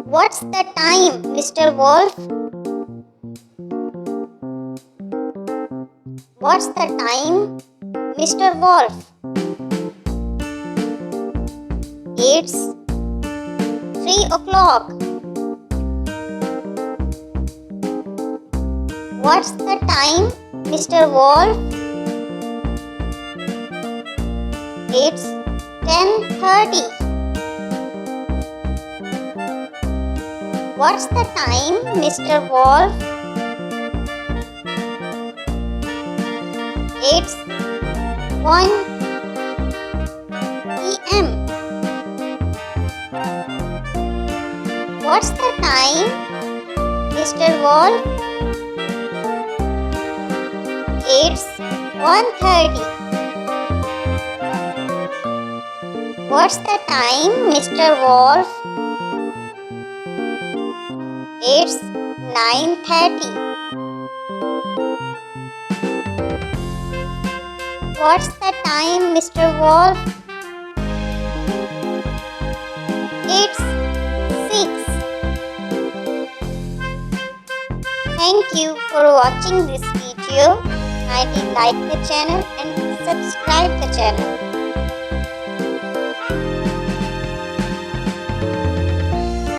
What's the time, Mr. Wolf? What's the time, Mr. Wolf? It's 3 o'clock. What's the time, Mr. Wolf? It's 10:30. What's the time, Mr. Wolf? It's 1 p.m. What's the time, Mr. Wolf? It's 1:30. What's the time, Mr. Wolf? It's 9:30. What's the time, Mr. Wolf? It's 6. Thank you for watching this video. Kindly like the channel and subscribe the channel.